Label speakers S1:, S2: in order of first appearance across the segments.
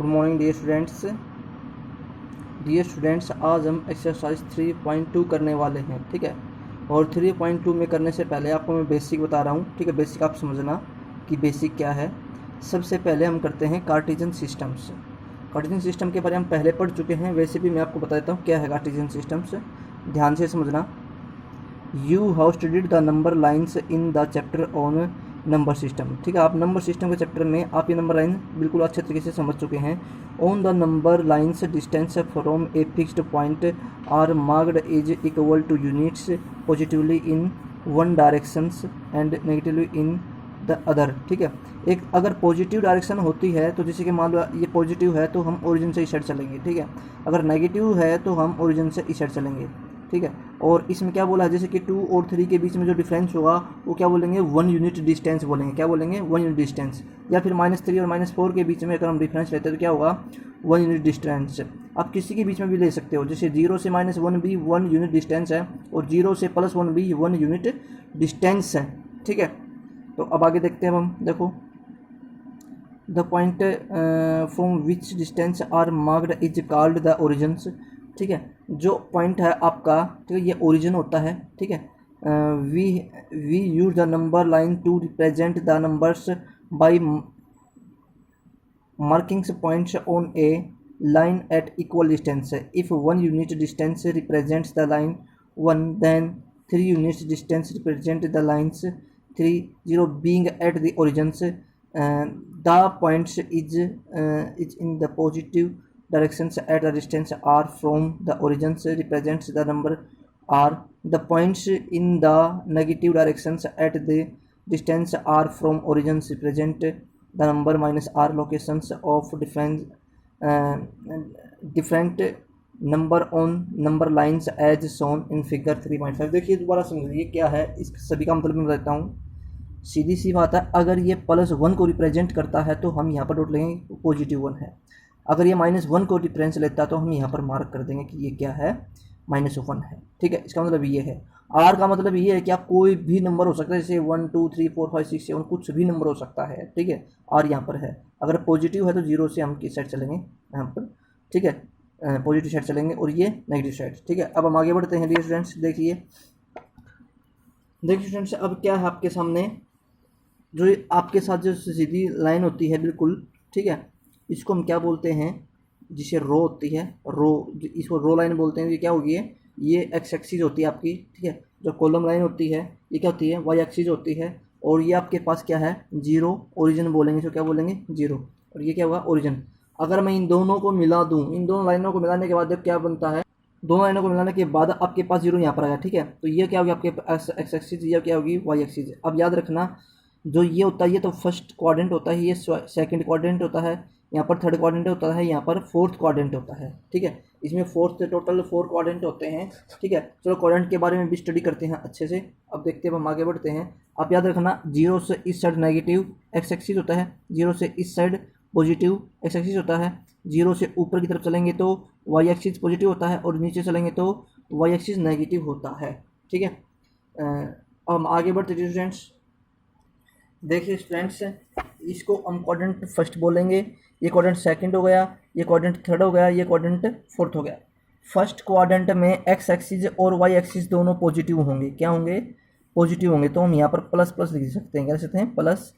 S1: Good morning dear students, आज हम exercise 3.2 करने वाले हैं। ठीक है, और 3.2 में करने से पहले आपको मैं बेसिक बता रहा हूँ। ठीक है, बेसिक आप समझना कि बेसिक क्या है। सबसे पहले हम करते हैं कार्टेशियन सिस्टम्स। कार्टेशियन सिस्टम के बारे में हम पहले पढ़ चुके हैं, वैसे भी मैं आपको बता देता हूँ क्या है कार्टेशियन सिस्टम्स। ध्यान से समझना। You have studied the number lines in the chapter on number system. ठीक है, आप नंबर सिस्टम के चैप्टर में आप ये नंबर लाइन बिल्कुल अच्छे तरीके से समझ चुके हैं। On the number lines distance from a fixed point are marked is equal to units positively in one directions and negatively in the other. ठीक है, एक अगर पॉजिटिव डायरेक्शन होती है तो जैसे कि मान लो ये पॉजिटिव है तो हम ओरिजिन से इस साइड चलेंगे। ठीक है, अगर नेगेटिव है तो हम ओरिजिन से इस साइड चलेंगे। ठीक है, और इसमें क्या बोला है, जैसे कि 2 और 3 के बीच में जो डिफरेंस होगा वो क्या बोलेंगे, 1 यूनिट डिस्टेंस बोलेंगे। क्या बोलेंगे, 1 यूनिट डिस्टेंस। या फिर -3 और -4 के बीच में अगर हम डिफरेंस लेते हैं तो क्या होगा, 1 यूनिट डिस्टेंस। आप किसी के बीच में भी ले सकते हो, जैसे 0 से -1 भी 1 यूनिट डिस्टेंस है और 0 से +1 भी 1 यूनिट डिस्टेंस है। ठीक है, तो अब आगे देखते हैं हम। देखो, the point from which distance are marked is called the origins. ठीक है, जो पॉइंट है आपका, ठीक है, ये ओरिजिन होता है। ठीक है, we use the number line to represent the numbers by markings points on a line at equal distance. If 1 unit distance represents the line 1, then 3 units distance represent the lines 3, 0 being at the origins. The points is in the positive directions at the distance r from the origins represents the number r. The points in the negative directions at the distance r from origins represent the number -r locations of different number on number lines as shown in figure 3.5। देखिए दोबारा समझिए क्या है, इस सभी का मतलब मैं बताता हूँ। सीधी सी बात है, अगर ये +1 को रिप्रेजेंट करता है तो हम यहाँ पर डॉट लेंगे, पॉजिटिव 1 है। अगर ये -1 को डिफरेंस लेता है तो हम यहाँ पर मार्क कर देंगे कि ये क्या है, -1 है। ठीक है, इसका मतलब ये है। आर का मतलब ये है कि आप कोई भी नंबर हो सकता है, जैसे 1 2 3 4 5 6 7 कुछ भी नंबर हो सकता है। ठीक है, आर यहाँ पर है। अगर पॉजिटिव है तो 0 से हम किस साइड चलेंगे, यहाँ पर। ठीक है, पॉजिटिव साइड चलेंगे और ये नेगेटिव साइड। ठीक है, अब हम आगे बढ़ते हैं डियर स्टूडेंट्स। देखिए स्टूडेंट्स, अब क्या है आपके सामने, जो आपके साथ जो सीधी लाइन होती है बिल्कुल, ठीक है, इसको हम क्या बोलते हैं, जिसे रो होती है, रो, इसको रो लाइन बोलते हैं। ये क्या होगी, ये एक्स एक्सिस होती है आपकी। ठीक है, जो कॉलम लाइन होती है ये क्या होती है, वाई एक्सिस होती है। और ये आपके पास क्या है, 0 ओरिजिन बोलेंगे, इसको क्या बोलेंगे, 0। और ये क्या होगा, ओरिजिन। अगर मैं इन दोनों को मिला दूं, इन दोनों लाइनों को मिलाने के बाद जब क्या बनता है, दोनों लाइनों को मिलाने के बाद आपके पास 0 यहाँ पर आया। ठीक है, तो ये क्या होगी आपके एक्स एक्सिस, ये क्या होगी, वाई एक्सिस। अब याद रखना, जो ये होता है ये तो फर्स्ट क्वाड्रेंट होता है, ये सेकंड क्वाड्रेंट होता है, यहाँ पर थर्ड क्वाड्रेंट होता है, यहाँ पर फोर्थ क्वाड्रेंट होता है। ठीक है, इसमें टोटल 4 क्वाड्रेंट होते हैं। ठीक है, चलो क्वाड्रेंट के बारे में भी स्टडी करते हैं अच्छे से। अब देखते हैं, हम आगे बढ़ते हैं। आप याद रखना, 0 से इस साइड नेगेटिव एक्स एक्सिस होता है, 0 से इस साइड पॉजिटिव एक्स एक्सिस होता है। 0 से ऊपर की तरफ चलेंगे तो वाई एक्सिस पॉजिटिव होता है और नीचे चलेंगे तो वाई एक्सिस नेगेटिव होता है। ठीक है, अब हम आगे बढ़ते हैं स्टूडेंट्स। देखिए स्टूडेंट्स, इसको हम क्वाड्रेंट फर्स्ट बोलेंगे, ये क्वाड्रेंट सेकंड हो गया, ये क्वाड्रेंट थर्ड हो गया, ये क्वाड्रेंट फोर्थ हो गया। फर्स्ट क्वाड्रेंट में एक्स एक्सिस और वाई एक्सिस दोनों पॉजिटिव होंगे। क्या होंगे, पॉजिटिव होंगे। तो हम यहाँ पर प्लस प्लस लिख सकते हैं, क्या लिख सकते हैं, प्लस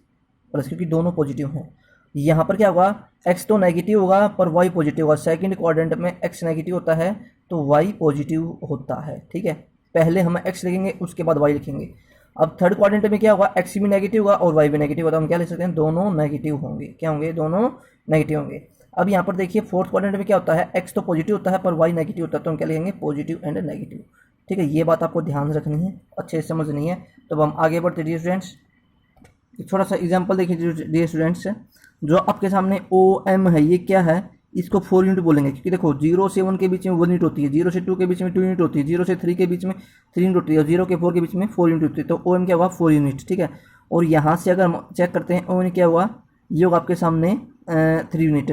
S1: प्लस, क्योंकि दोनों पॉजिटिव हैं। यहाँ पर क्या होगा, एक्स तो नेगेटिव होगा पर वाई पॉजिटिव होगा। सेकंड क्वाड्रेंट में एक्स नेगेटिव होता है तो वाई पॉजिटिव होता है। ठीक है, पहले हम एक्स लिखेंगे उसके बाद वाई लिखेंगे। अब थर्ड क्वाड्रेंट में क्या होगा, एक्स भी नेगेटिव होगा और वाई भी नेगेटिव होगा, तो हम क्या लिख सकते हैं, दोनों नेगेटिव होंगे। क्या होंगे, दोनों नेगेटिव होंगे। अब यहाँ पर देखिए फोर्थ क्वाड्रेंट में क्या होता है, एक्स तो पॉजिटिव होता है पर वाई नेगेटिव होता है, तो हम क्या लिखेंगे, पॉजिटिव एंड नेगेटिव। ठीक है, ये बात आपको ध्यान रखनी है, अच्छे से समझनी है। तो अब हम आगे बढ़ते डियर स्टूडेंट्स। थोड़ा सा एग्जाम्पल देखिए डियर स्टूडेंट्स, जो आपके सामने ओ एम है, ये क्या है, इसको 4 यूनिट बोलेंगे, क्योंकि देखो 0 से 1 के बीच में 1 यूनिट होती है, 0 से 2 के बीच में 2 यूनिट होती है, 0 से 3 के बीच में 3 यूनिट होती है और 0 के 4 के बीच में 4 यूनिट होती है। तो ओ एम क्या हुआ, 4 यूनिट। ठीक है, और यहाँ से अगर हम चेक करते हैं ओ एम क्या हुआ, ये होगा आपके सामने 3 यूनिट।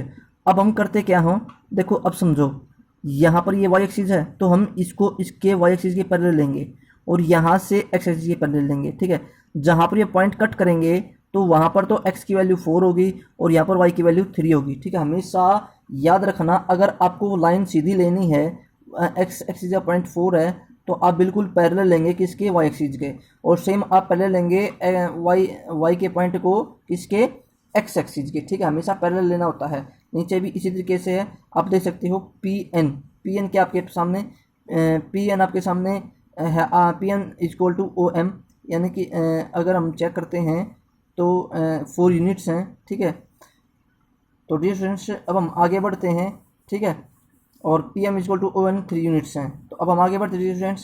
S1: अब हम करते क्या हो, देखो अब समझो, यहाँ पर ये वाई एक्सिस है तो हम इसको इसके वाई एक्सिस के पैरेलल लेंगे और यहाँ से एक्स एक्सिस के पैरेलल लेंगे। ठीक है, जहाँ पर ये पॉइंट कट करेंगे तो वहाँ पर तो x की वैल्यू 4 होगी और यहाँ पर y की वैल्यू 3 होगी। ठीक है, हमेशा याद रखना, अगर आपको वो लाइन सीधी लेनी है, x एक्सिस या 0.4 है, तो आप बिल्कुल पैरेलल लेंगे किसके, y एक्सिस के, और सेम आप पैरेलल लेंगे y के पॉइंट को किसके, x एक्सिस के। ठीक है, हमेशा पैरेलल लेना होता है। नीचे भी इसी तरीके से है, आप देख सकते हो पी एन के आपके सामने, पी एन आपके सामने है, P N equal to O M, यानी कि अगर हम चेक करते हैं तो 4 यूनिट्स हैं। ठीक है, तो डियर स्टूडेंट्स अब हम आगे बढ़ते हैं। ठीक है, और P M equal to O N 3 units हैं। तो अब हम आगे बढ़ते हैं डियर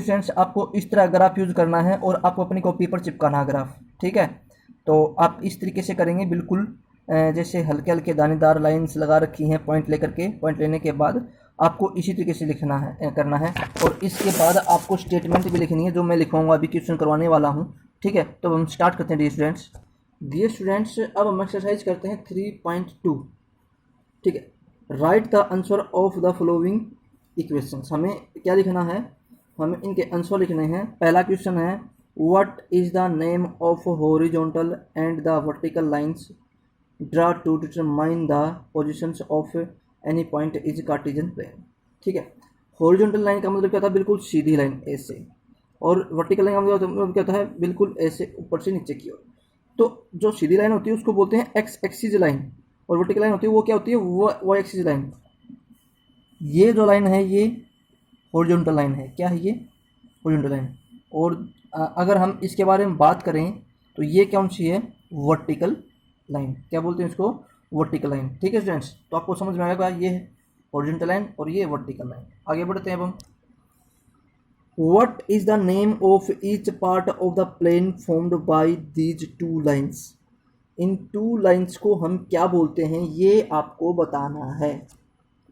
S1: स्टूडेंट्स आपको इस तरह ग्राफ यूज़ करना है और आपको अपनी कॉपी पर चिपकाना है ग्राफ। ठीक है, तो आप इस तरीके से करेंगे बिल्कुल, जैसे हल्के हल्के दानेदार लाइंस लगा रखी हैं पॉइंट लेकर के। पॉइंट लेने के बाद आपको इसी तरीके से लिखना है, करना है, और इसके बाद आपको स्टेटमेंट भी लिखनी है जो मैं लिखवाऊंगा, अभी क्वेश्चन करवाने वाला हूँ। ठीक है, तो हम स्टार्ट करते हैं डियर स्टूडेंट्स अब हम एक्सरसाइज करते हैं 3.2। ठीक है, write the answer of the following equations. हमें क्या लिखना है, हमें इनके आंसर लिखने हैं। पहला क्वेश्चन है, what is the name of horizontal and the vertical lines draw to determine the positions of any point is Cartesian plane. ठीक है, हॉरिजॉन्टल लाइन का मतलब क्या था, बिल्कुल सीधी लाइन ऐसे, और वर्टिकल लाइन का मतलब क्या होता है, बिल्कुल ऐसे ऊपर से नीचे की ओर। तो जो सीधी लाइन होती है उसको बोलते हैं एक्स एक्सिस लाइन, और वर्टिकल लाइन होती है वो क्या होती है, वो वाई एक्सिस लाइन। ये जो लाइन है ये हॉरिजॉन्टल लाइन है। क्या है ये, हॉरिजॉन्टल लाइन। और अगर हम इसके बारे में बात करें तो ये कौन सी है, वर्टिकल लाइन। क्या बोलते हैं इसको, वर्टिकल लाइन। ठीक है स्टूडेंट्स, तो आपको समझ में आएगा ये है हॉरिजॉन्टल लाइन और ये वर्टिकल लाइन। आगे बढ़ते हैं अब हम। What is the name of each part of the plane formed by these two lines. इन टू लाइंस को हम क्या बोलते हैं, ये आपको बताना है।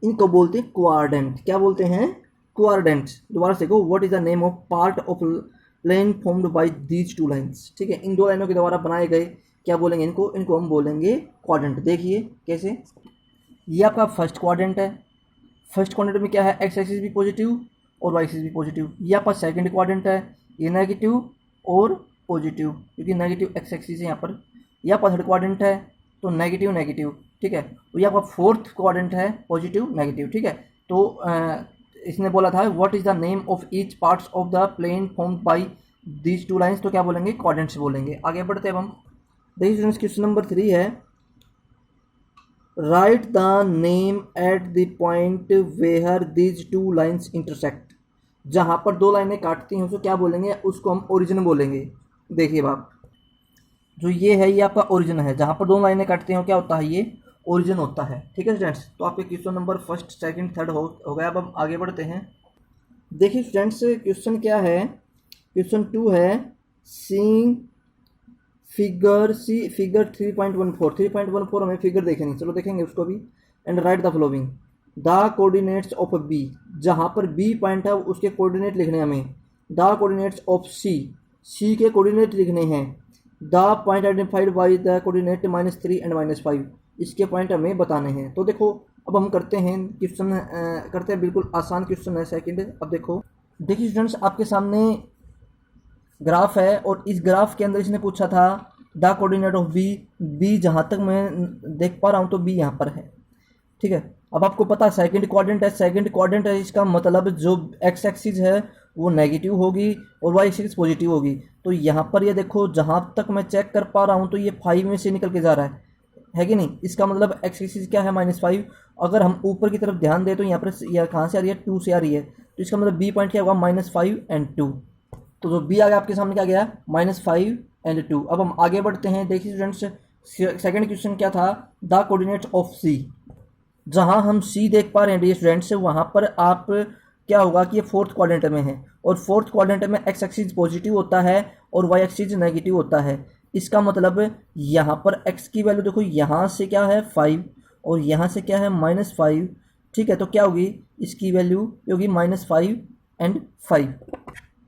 S1: इनको बोलते हैं क्वाड्रेंट। क्या बोलते हैं, क्वाड्रेंट। दोबारा से देखो, what is the name of part of plane formed by these two lines. ठीक है, इन दो लाइनों के द्वारा बनाए गए क्या बोलेंगे इनको हम बोलेंगे क्वाड्रेंट। देखिए कैसे, ये आपका फर्स्ट क्वाड्रेंट है। फर्स्ट क्वाड्रेंट में क्या है, एक्स एक्सिस भी पॉजिटिव और वाई एक्सिस भी पॉजिटिव। ये आपका सेकंड क्वाड्रेंट है, ये नेगेटिव और पॉजिटिव, क्योंकि नेगेटिव एक्स एक्सिस है यहाँ पर। ये आपका थर्ड क्वाड्रेंट है तो नेगेटिव नेगेटिव। ठीक है, तो ये आपका फोर्थ क्वाड्रेंट है, पॉजिटिव नेगेटिव। ठीक है, तो इसने बोला था what is the name of each parts of the plane formed by these two lines, तो क्या बोलेंगे, क्वाड्रेंट्स बोलेंगे। आगे बढ़ते हैं अब हम। देखिए स्टूडेंट्स, क्वेश्चन नंबर 3 है, write the name at the point where these two lines intersect. जहाँ पर दो लाइनें काटती हैं उसको क्या बोलेंगे, उसको हम ओरिजिन बोलेंगे। देखिए बाप, जो ये है ये आपका ओरिजिन है। जहाँ पर दो लाइनें काटती हैं क्या होता है, ये ओरिजिन होता है। ठीक है स्टूडेंट्स, तो आपके question number first second third हो गया। अब हम आगे बढ़ते हैं। देखिए स्टूडेंट्स, क्वेश्चन क्या है, क्वेश्चन 2 है, सीइंग फिगर 3.14 हमें फिगर देखनी, चलो देखेंगे उसको भी। And write the following the coordinates of B. जहाँ पर बी पॉइंट है उसके कोऑर्डिनेट लिखने हैं हमें। द कोऑर्डिनेट्स ऑफ सी के कोऑर्डिनेट लिखने हैं। The point identified by the coordinate -3 and -5, इसके पॉइंट हमें बताने हैं। तो देखो अब हम करते हैं क्वेश्चन, करते हैं, बिल्कुल आसान क्वेश्चन है सेकंड। अब देखो, देखिए स्टूडेंट्स, आपके सामने ग्राफ है और इस ग्राफ के अंदर इसने पूछा था द कोऑर्डिनेट ऑफ बी जहाँ तक मैं देख पा रहा हूँ तो बी यहाँ पर है। ठीक है, अब आपको पता है सेकंड क्वाड्रेंट है, इसका मतलब जो एक्स एक्सिस है वो नेगेटिव होगी और वाई एक्सिस पॉजिटिव होगी। तो यहाँ पर ये देखो, जहाँ तक मैं चेक कर पा रहा हूँ तो ये 5 में से निकल के जा रहा है कि नहीं। इसका मतलब एक्स एक्सिस क्या है, -5। अगर हम ऊपर की तरफ ध्यान दें तो यहाँ पर यह कहाँ से आ रही है, 2 से आ रही है। तो इसका मतलब बी पॉइंट क्या होगा, -5 एंड 2। तो जो बी आ गया आपके सामने क्या गया, -5 एंड 2। अब हम आगे बढ़ते हैं। देखिए स्टूडेंट्स, सेकंड क्वेश्चन क्या था, द कोऑर्डिनेट्स ऑफ सी। जहां हम सी देख पा रहे हैं डियर स्टूडेंट्स, वहां पर आप क्या होगा कि ये फोर्थ क्वाड्रेंट में है, और फोर्थ क्वाड्रेंट में एक्स एक्सिस पॉजिटिव होता है और वाई एक्सिस नेगेटिव होता है। इसका मतलब यहाँ पर एक्स की वैल्यू देखो, यहाँ से क्या है 5 और यहाँ से क्या है -5। ठीक है, तो क्या होगी, इसकी वैल्यू होगी -5 एंड 5।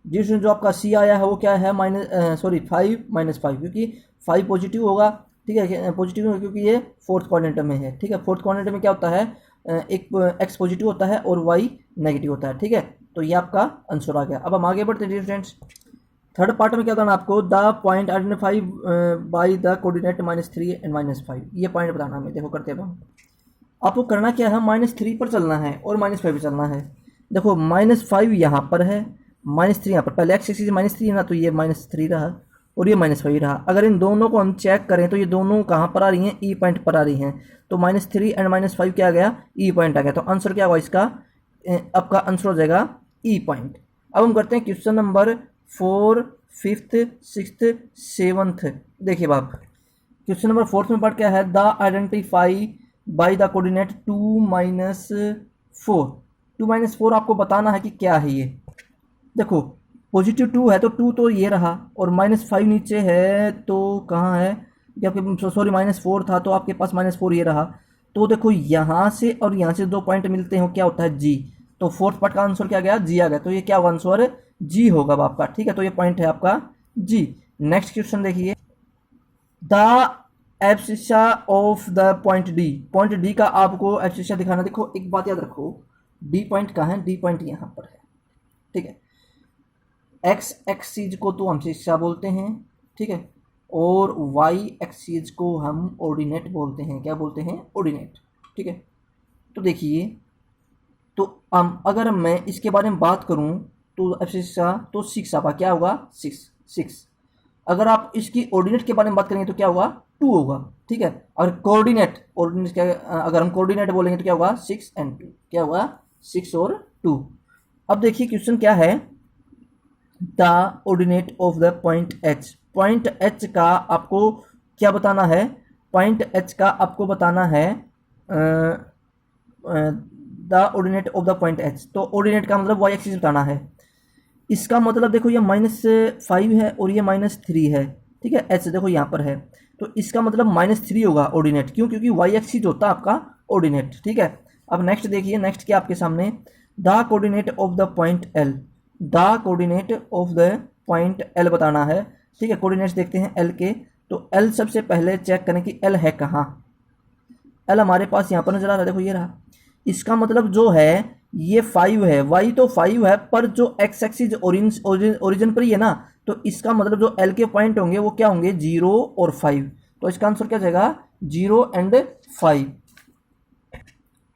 S1: जिसमें जो आपका सी आया है वो क्या है, 5 क्योंकि 5 पॉजिटिव होगा। ठीक है, पॉजिटिव क्योंकि ये फोर्थ क्वाड्रेंट में है। ठीक है, फोर्थ क्वाड्रेंट में क्या होता है, एक एक्स पॉजिटिव होता है और वाई नेगेटिव होता है। ठीक है, तो ये आपका आंसर आ गया। अब हम आगे बढ़ते हैं स्टूडेंट्स। थर्ड पार्ट में क्या बताना आपको, the point identify by the coordinate -3 and -5, ये पॉइंट बताना हमें। देखो करते हैं हम, आपको करना क्या है, -3 पर चलना है और -5 पर चलना है। देखो -5 यहाँ पर है, -3 यहाँ पर, पहले एक्स एक्सिस -3 है ना, तो ये -3 रहा और ये -5 रहा। अगर इन दोनों को हम चेक करें तो ये दोनों कहाँ पर आ रही हैं, ई पॉइंट पर आ रही हैं। तो -3 एंड -5 क्या आ गया, ई पॉइंट आ गया। तो आंसर क्या होगा इसका, आपका आंसर हो जाएगा ई पॉइंट। अब हम करते हैं question number 4, 5th, 6th, 7th। देखिए बाप, क्वेश्चन नंबर 4th में पार्ट क्या है, the identify by the coordinate 2 - 4 आपको बताना है कि क्या है ये। देखो +2 है तो 2 तो ये रहा, और -5 नीचे है तो कहाँ है, आपके सॉरी -4 था तो आपके पास -4 ये रहा। तो देखो यहाँ से और यहाँ से 2 पॉइंट मिलते हैं, क्या होता है जी। तो 4th पार्ट का आंसर क्या गया, जी आ गया। तो ये क्या होगा आंसर, जी होगा आपका, ठीक है। तो ये पॉइंट है आपका जी। नेक्स्ट क्वेश्चन देखिए, the abscissa of the point D, point D का आपको एब्सिसा दिखाना। देखो एक बात याद रखो, डी पॉइंट कहाँ है, डी पॉइंट यहाँ पर है, ठीक है। एक्स एक्सिस को तो हम शीर्षा बोलते हैं, ठीक है, और वाई एक्सिस को हम ऑर्डिनेट बोलते हैं। क्या बोलते हैं, ऑर्डिनेट, ठीक है। तो देखिए, तो अगर मैं इसके बारे में बात करूं तो शीर्षा तो 6 आपका क्या होगा, 6। अगर आप इसकी ऑर्डिनेट के बारे में बात करेंगे तो क्या होगा, 2 होगा, ठीक है। और कोऑर्डिनेट क्या, अगर हम कोऑर्डिनेट बोलेंगे तो क्या होगा, 6 and 2, क्या होगा, 6 और 2। अब देखिए क्वेश्चन क्या है, the ordinate of the point H, point H का आपको क्या बताना है, पॉइंट एच का आपको बताना है the ordinate of the point H. तो ऑर्डिनेट का मतलब वाई एक्सिस बताना है। इसका मतलब देखो ये -5 है और ये -3 है, ठीक है। एच देखो यहाँ पर है, तो इसका मतलब -3 होगा ऑर्डिनेट, क्यों, क्योंकि वाई एक्सिस होता है आपका ऑर्डिनेट, ठीक है। अब नेक्स्ट देखिए, नेक्स्ट क्या आपके सामने, the coordinate of the point L, the coordinate of the point L बताना है, ठीक है। कोऑर्डिनेट्स देखते हैं एल के, तो एल सबसे पहले चेक करें कि एल है कहाँ। एल हमारे पास यहाँ पर नजर आ रहा है, देखो ये रहा। इसका मतलब जो है ये 5 है, वाई तो 5 है, पर जो एक्स एक्सिस ओरिजिन पर ही है ना, तो इसका मतलब जो एल के पॉइंट होंगे वो क्या होंगे, 0 और 5। तो इसका आंसर क्या जाएगा, 0 and 5।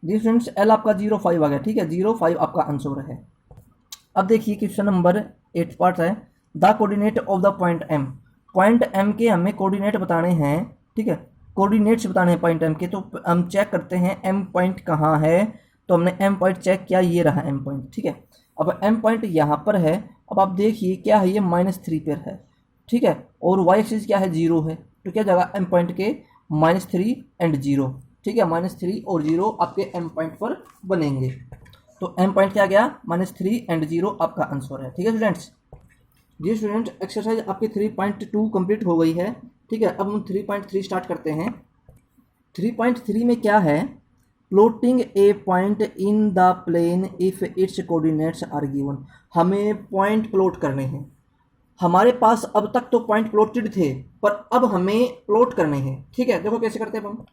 S1: जी फ्रेंड्स, एल आपका 0, 5 आ गया, ठीक है, 0, 5 आपका आंसर है। अब देखिए क्वेश्चन नंबर 8 पार्ट है, the coordinate of the point M, point M के हमें कोऑर्डिनेट बताने हैं, ठीक है, कोऑर्डिनेट्स बताने हैं पॉइंट एम के। तो हम चेक करते हैं एम पॉइंट कहाँ है। तो हमने एम पॉइंट चेक किया, ये रहा एम पॉइंट, ठीक है। अब एम पॉइंट यहाँ पर है, अब आप देखिए क्या है, ये -3 पर है, ठीक है, और वाई एक्सिस क्या है, 0 है। तो क्या जगह एम पॉइंट के -3 and 0, ठीक है, -3 और 0 आपके एम पॉइंट पर बनेंगे। तो एम पॉइंट क्या गया, -3 and 0 आपका आंसर है, ठीक है स्टूडेंट्स। जी स्टूडेंट, एक्सरसाइज आपकी 3.2 कंप्लीट हो गई है, ठीक है। अब हम 3.3 स्टार्ट करते हैं। 3.3 में क्या है, plotting a point in the plane if its coordinates are given. हमें पॉइंट प्लॉट करने हैं। हमारे पास अब तक तो पॉइंट प्लॉटेड थे, पर अब हमें प्लॉट करने हैं, ठीक है। देखो कैसे करते हैं हम,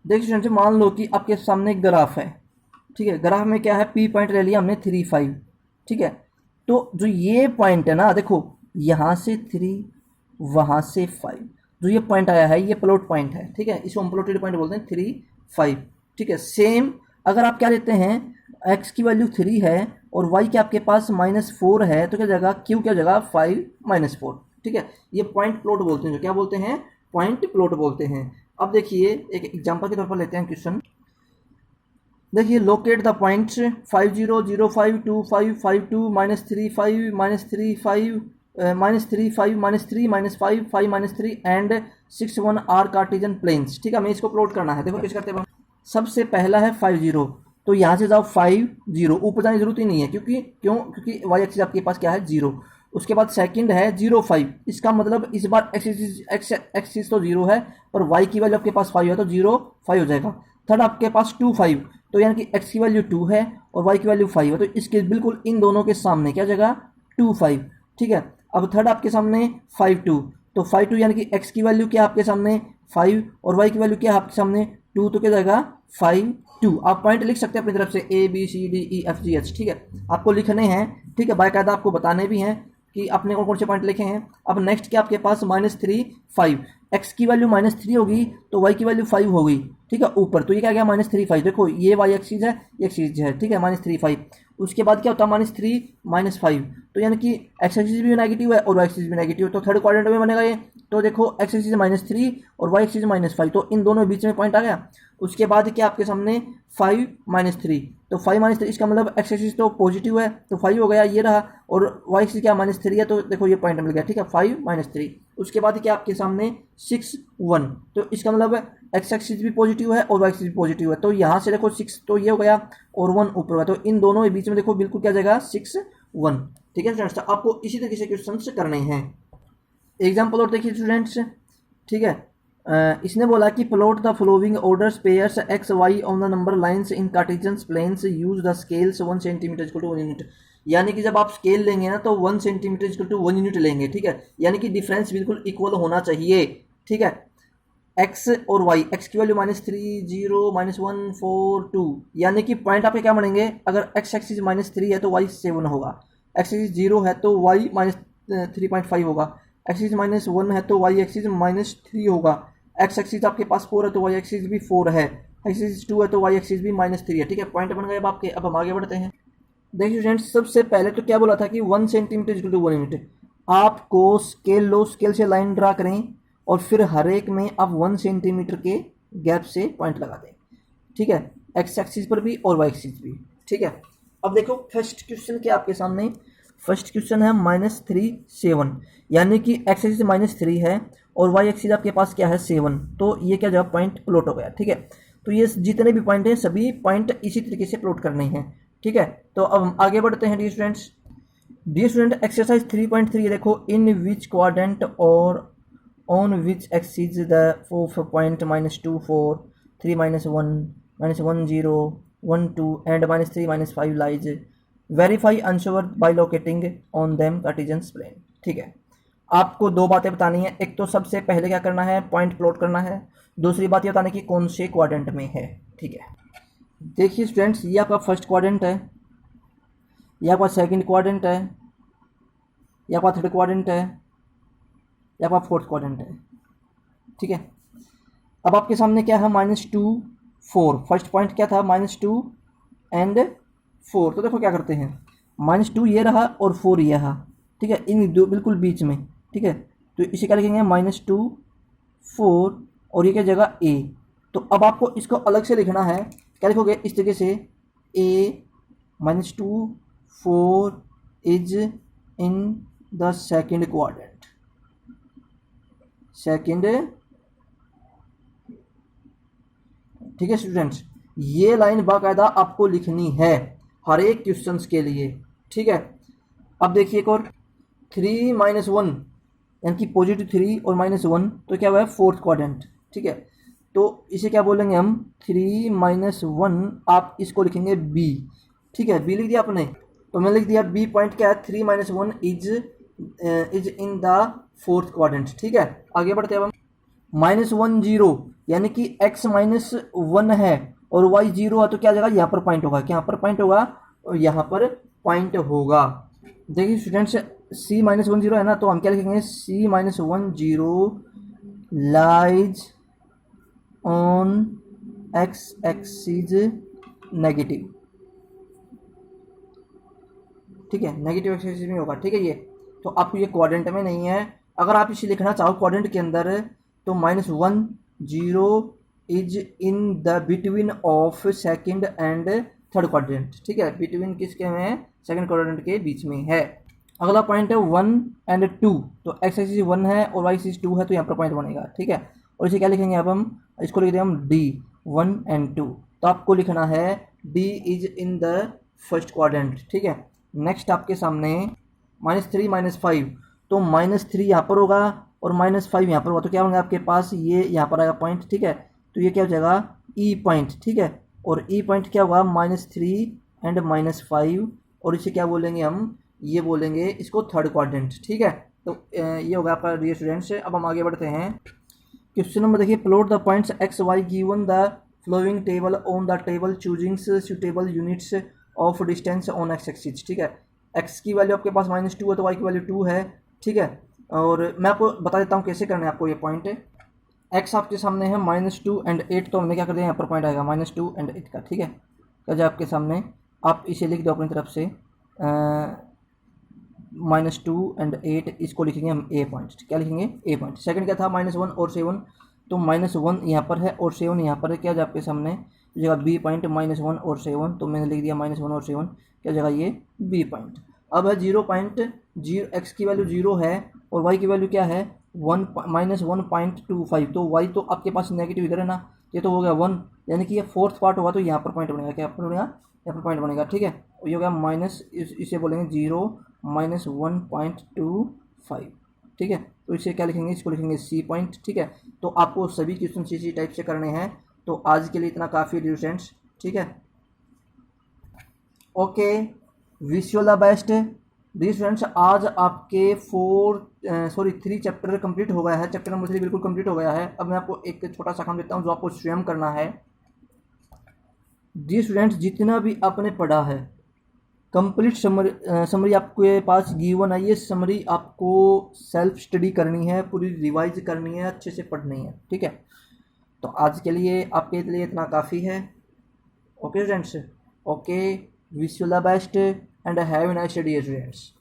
S1: देखिए स्टूडेंट, मान लो कि आपके सामने एक ग्राफ है, ठीक है। ग्राफ में क्या है, पी पॉइंट ले लिया हमने 3, 5, ठीक है। तो जो ये पॉइंट है ना, देखो यहाँ से 3, वहाँ से 5, जो ये पॉइंट आया है ये प्लॉट पॉइंट है, ठीक है। इसको हम प्लॉटेड पॉइंट बोलते हैं, 3, 5, ठीक है। सेम अगर आप क्या लेते हैं, x की वैल्यू 3 है और y के आपके पास -4 है, तो क्या जगह q क्या जगह 5 -4, ठीक है। ये पॉइंट प्लॉट बोलते हैं, जो क्या बोलते हैं, पॉइंट प्लॉट बोलते हैं। अब देखिए एक एग्जांपल के तौर पर लेते हैं क्वेश्चन। देखिए, locate the points 5 0 0 5 2 5 5 2 -3 5 -3 5 -3 5 -3 -5 5 -3 and 6 1 are Cartesian planes, ठीक है। हमें इसको प्लॉट करना है। देखो कैसे करते हैं, सबसे पहला है 5 0, तो यहाँ से जाओ 5 0, ऊपर जाने की जरूरत ही नहीं है, क्योंकि वाई एक्सिस आपके पास क्या है, 0। उसके बाद सेकंड है 0 5, इसका मतलब इस बार एक्सिस तो 0 है, पर वाई की वैल्यू आपके पास 5 है, तो 0 5 हो जाएगा। थर्ड आपके पास 2 5, तो यानी कि एक्स की वैल्यू 2 है और वाई की वैल्यू 5 है, तो इसके बिल्कुल इन दोनों के सामने क्या जगह, 2 5, ठीक है। अब थर्ड आपके सामने 5 2, तो 5 2 यानी कि एक्स की वैल्यू क्या आपके सामने 5 और वाई की वैल्यू क्या आपके सामने 2, तो क्या जाएगा 5 2। आप पॉइंट लिख सकते हैं अपनी तरफ से A B C D E F G H, ठीक है, आपको लिखने हैं, ठीक है, बाकायदा आपको बताने भी हैं। कि आपने कौन कौन से पॉइंट लिखे हैं। अब नेक्स्ट क्या आपके पास -3 5, एक्स की वैल्यू -3 होगी तो वाई की वैल्यू 5 होगी, ठीक है ऊपर। तो ये क्या गया -3 5, देखो ये वाई एक्सिस है, ये एक्सिस है, ठीक है -3 5। उसके बाद क्या होता है -3 -5, तो यानी कि एक्स एक्सिस भी नेगेटिव है और वाई एक्सिस भी नेगेटिव है, तो थर्ड क्वाड्रेंट में बनेगा ये। तो देखो एक्स एक्सिस -3 और वाई एक्सिस -5, तो इन दोनों के बीच में पॉइंट आ गया। उसके बाद क्या आपके सामने 5 -3, तो 5 -3 इसका मतलब एक्स एक्सिस तो पॉजिटिव है तो 5 हो गया, ये रहा, और वाई एक्सिस क्या -3 है, तो देखो ये पॉइंट मिल गया, ठीक है 5 -3। उसके बाद क्या आपके सामने 6 1, तो इसका मतलब एक्स एक्सिस भी पॉजिटिव है और वाई एक्सिस भी पॉजिटिव है, तो यहाँ से देखो 6 तो ये हो गया और 1 ऊपर हुआ, तो इन दोनों के बीच में देखो बिल्कुल क्या जाएगा 6 1, ठीक है स्टूडेंट्स। आपको इसी तरीके से क्वेश्चन करने हैं। एग्जाम्पल और देखिए स्टूडेंट्स, ठीक है। इसने बोला कि plot the following orders pairs X Y on the number lines in Cartesian planes, use the scales 1 centimetre equal to 1 unit. यानी कि जब आप स्केल लेंगे ना तो 1 सेंटीमीटर इक्वल टू 1 यूनिट लेंगे, ठीक है। यानी कि डिफरेंस बिल्कुल इक्वल होना चाहिए, ठीक है। एक्स और वाई, एक्स की वैल्यू -3 0 -1 4 2, यानी कि पॉइंट आपके क्या बनेंगे, अगर एक्स एक्सिस -3 है तो वाई 7 होगा, एक्स एक्सिस 0 है तो वाई -3.5 होगा, एक्सिस -1 है तो वाई एक्सिस -3 होगा, एक्स एक्सिस आपके पास 4 है तो वाई एक्सिस भी 4 है, एक्सिस 2 है तो वाई एक्सिस भी -3 है, ठीक है। पॉइंट बन गए अब आपके। अब हम आगे बढ़ते हैं। देखिए स्टूडेंट्स, सबसे पहले तो क्या बोला था कि 1 सेंटीमीटर इक्वल टू 1 यूनिट। आपको स्केल लो, स्केल से लाइन ड्रा करें और फिर हर एक में आप 1 सेंटीमीटर के गैप से पॉइंट लगा दें, ठीक है, एक्स एक्सिस पर भी और वाई एक्सिस भी, ठीक है। अब देखो फर्स्ट क्वेश्चन क्या आपके सामने, फर्स्ट क्वेश्चन है -3 7, यानी कि एक्स एक्सिस -3 है और वाई एक्सिस आपके पास क्या है 7, तो ये क्या जब पॉइंट प्लॉट हो गया, ठीक है। तो ये जितने भी पॉइंट हैं सभी पॉइंट इसी तरीके से प्लॉट करने हैं, ठीक है। तो अब हम आगे बढ़ते हैं dear students. Dear student exercise 3.3 देखो, इन विच क्वाड्रेंट और on which axis the point -2 4 3 -1 -1 0 1 2 and -3 -5 lies, verify answer by locating on them Cartesian plane, ठीक है। आपको दो बातें बतानी है, एक तो सबसे पहले क्या करना है, पॉइंट प्लॉट करना है, दूसरी बात ये बतानी कि कौन से क्वाड्रेंट में है, ठीक है। देखिए स्टूडेंट्स, ये आपका फर्स्ट क्वाड्रेंट है, ये आपका सेकंड क्वाड्रेंट है, ये आपका थर्ड क्वाड्रेंट है, ये आपका फोर्थ क्वाड्रेंट है, ठीक है। अब आपके सामने क्या है -2 4, फर्स्ट पॉइंट क्या था -2 एंड 4, तो देखो क्या करते हैं, -2 ये रहा और 4 ये रहा, ठीक है, इन दो बिल्कुल बीच में, ठीक है। तो इसे क्या लिखेंगे -2 4 और ये क्या जगह a। तो अब आपको इसको अलग से लिखना है, क्या लिखोगे इस तरीके से, a -2 4 is in the second quadrant, second, ठीक है स्टूडेंट्स। ये लाइन बाकायदा आपको लिखनी है हर एक क्वेश्चंस के लिए, ठीक है। अब देखिए एक और 3 -1, यानी कि पॉजिटिव 3 और -1, तो क्या हुआ है फोर्थ क्वाड्रेंट, ठीक है। तो इसे क्या बोलेंगे हम, 3 -1, आप इसको लिखेंगे b, ठीक है। b लिख दिया आपने, तो मैंने लिख दिया b पॉइंट क्या है, 3 -1 is in the fourth quadrant, ठीक है। आगे बढ़ते हैं अब हम, -1 0, यानी कि x -1 है और y 0 है, तो क्या जगह यहाँ पर पॉइंट होगा, यहाँ पर पॉइंट होगा और यहाँ पर पॉइंट होगा। देखिए स्टूडेंट्स, c -1 0 है ना, तो हम क्या लिखेंगे, c -1 0 lies on x axis negative, ठीक है, नेगेटिव एक्सिस में होगा, ठीक है। ये तो आपको ये क्वाड्रेंट में नहीं है, अगर आप इसे लिखना चाहो क्वाड्रेंट के अंदर तो -1 0 is in the between of second and third quadrant, ठीक है, बिटवीन किसके में है, सेकंड क्वाड्रेंट के बीच में है। अगला पॉइंट है 1 एंड 2, तो एक्स एक्सिस 1 है और वाई एक्सिस 2 है, तो यहाँ पर पॉइंट बनेगा, ठीक है। और इसे क्या लिखेंगे, अब हम इसको लिख देंगे हम d 1 एंड 2, तो आपको लिखना है d is in the first quadrant, ठीक है। नेक्स्ट आपके सामने -3 -5, तो -3 यहाँ पर होगा और -5 यहाँ पर होगा, तो क्या होगा आपके पास, ये यहाँ पर आएगा पॉइंट, ठीक है। तो ये क्या हो जाएगा e पॉइंट, ठीक है। और e पॉइंट क्या होगा, -3 एंड -5, और इसे क्या बोलेंगे हम, ये बोलेंगे इसको थर्ड क्वाड्रेंट, ठीक है। तो ये होगा आपका डियर स्टूडेंट्स। अब हम आगे बढ़ते हैं। क्वेश्चन नंबर देखिए, plot the points X Y given the following table on the table choosing suitable units of distance on X axis, ठीक है। एक्स की वैल्यू आपके पास -2 है तो वाई की वैल्यू 2 है, ठीक है। और मैं आपको बता देता हूँ कैसे करना है आपको ये पॉइंट। एक्स आपके सामने है -2 एंड 8, तो हमने क्या कर दिया यहाँ पर पॉइंट आएगा -2 एंड 8 का, ठीक है। तो जो आपके सामने आप इसे लिख दो अपनी तरफ से -2 एंड 8, इसको लिखेंगे हम ए पॉइंट। क्या लिखेंगे? ए पॉइंट। सेकंड क्या था? -1 और 7, तो -1 यहाँ पर है और 7 यहाँ पर है। क्या जो आपके सामने जगह बी पॉइंट -1 और 7, तो मैंने लिख दिया -1 और 7, क्या जगह ये बी पॉइंट। अब है 0.0, एक्स की वैल्यू 0 है और वाई की वैल्यू क्या है? -1.25, तो वाई तो आपके पास नेगेटिव इधर है ना, ये तो हो गया 1, यानी कि ये फोर्थ पार्ट होगा तो यहाँ पर पॉइंट बनेगा। क्या पर बनेगा? यहाँ पर पॉइंट बनेगा, ठीक है। ये हो गया माइनस, इसे बोलेंगे 0 -1.25, ठीक है। तो इसे क्या लिखेंगे? इसको लिखेंगे सी पॉइंट, ठीक है। तो आपको सभी क्वेश्चन इसी टाइप से करने हैं। तो आज के लिए इतना काफ़ी है स्टूडेंट्स, ठीक है। Okay, wish you the best. D students, आज आपके 3 चैप्टर कंप्लीट हो गया है। चैप्टर नंबर 3 बिल्कुल कंप्लीट हो गया है। अब मैं आपको एक छोटा सा काम देता हूँ जो आपको स्वयं करना है। डी स्टूडेंट्स, जितना भी आपने पढ़ा है कंप्लीट समरी आपके पास गिवन है। ये समरी आपको सेल्फ स्टडी करनी है, पूरी रिवाइज करनी है, अच्छे से पढ़नी है, ठीक है। तो आज के लिए आपके लिए इतना काफ़ी है। Okay students, okay, wish you the best and have a nice study students.